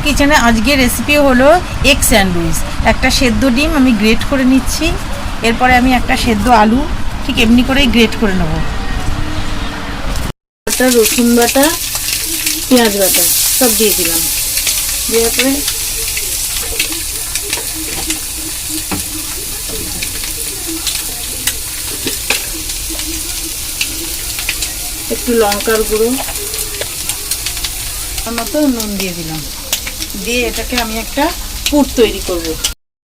কিচেনে আজকে রেসিপি হলো এগ স্যান্ডউইচ। একটা সেদ্ধ ডিম আমি গ্রেট করে নিচ্ছি, এরপরে আমি একটা সেদ্ধ আলু ঠিক এমনি করেই গ্রেট করে নেব। রসুন বাটা, পেঁয়াজ বাটা সব দিয়ে দিলাম, দেওয়ার পরে একটু লঙ্কার গুঁড়ো মতো নুন দিয়ে দিলাম, দিয়ে এটাকে আমি একটা পুর তৈরি করব।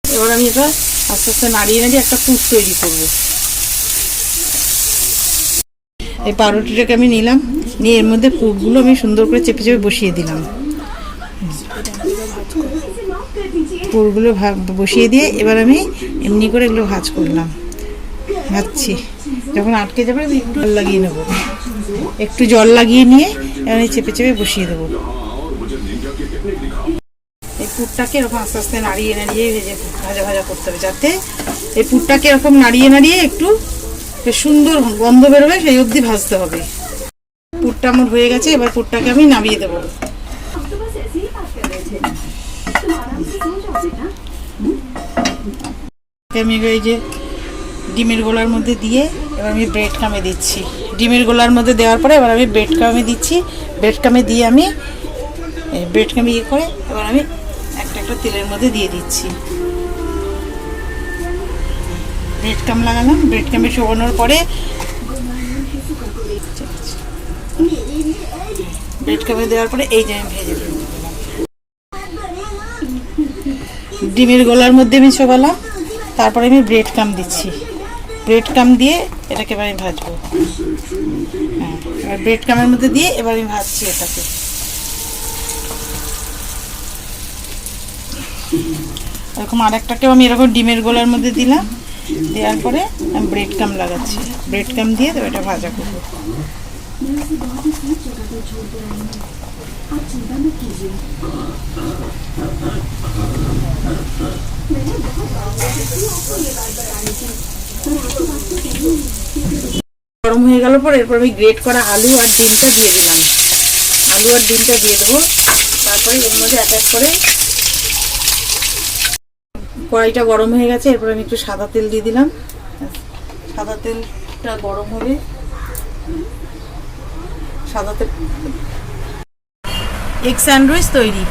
এবার আমি এটা আস্তে আস্তে নাড়িয়ে নাড়িয়ে একটা পুর তৈরি করব। এই পাউরুটিটাকে আমি নিলাম, নিয়ে এর মধ্যে পুরগুলো আমি সুন্দর করে চেপে চেপে বসিয়ে দিলাম। পুরগুলো বসিয়ে দিয়ে এবার আমি এমনি করে এগুলো ভাজ করলাম, ভাজছি। যখন আটকে যাবে আমি একটু জল লাগিয়ে নেব, একটু জল লাগিয়ে নিয়ে এবার চেপে চেপে বসিয়ে দেবো। এই পুরটাকে এরকম আস্তে আস্তে নাড়িয়ে নাড়িয়ে ভাজা ভাজা করতে হবে, যাতে এই পুরটাকে এরকম নাড়িয়ে নাড়িয়ে একটু সুন্দর গন্ধ বেরোবে সেই অবধি ভাজতে হবে। পুরটা আমার হয়ে গেছে, এবার পুরটাকে আমি নামিয়ে দেবো। আমি এই যে ডিমের গোলার মধ্যে দিয়ে এবার আমি ব্রেড ক্রামে দিচ্ছি। ডিমের গোলার মধ্যে দেওয়ার পরে এবার আমি ব্রেড ক্রামে দিচ্ছি। ব্রেড ক্রামে দিয়ে আমি ব্রেড ক্রামে ইয়ে করে এবার আমি একটা একটা তেলের মধ্যে দিয়ে দিচ্ছি। ব্রেড ক্রাম লাগালাম, ব্রেড ক্রামে শোকানোর পরে ব্রেড ক্রামে দেওয়ার পরে এই যে আমি ভেজে দিলাম। ডিমের গোলার মধ্যে আমি শোকালাম, তারপরে আমি ব্রেড ক্রাম দিচ্ছি। ব্রেড ক্রাম দিয়ে এটাকে এবার আমি ভাজবো। হ্যাঁ, এবার ব্রেড ক্রামের মধ্যে দিয়ে এবার আমি ভাজছি এটাকে। এরকম আরেকটাকেও আমি এরকম ডিমের গোলার মধ্যে দিলাম, দেওয়ার পরে আমি ব্রেড ক্রাম লাগাচ্ছি। ব্রেড ক্রাম দিয়ে তো এটা ভাজা করবো। গরম হয়ে গেল পর এরপর আমি গ্রেট করা আলু আর ডিমটা দিয়ে দিলাম। আলু আর ডিমটা দিয়ে দেবো, তারপরে এর মধ্যে এক এক করে কড়াইটা গরম হয়ে গেছে। এরপর আমি একটু সাদা তেল দিয়ে দিলাম। সাদা তেলটা গরম হবে, সাদা তেল। এগ স্যান্ডউইচ তৈরি।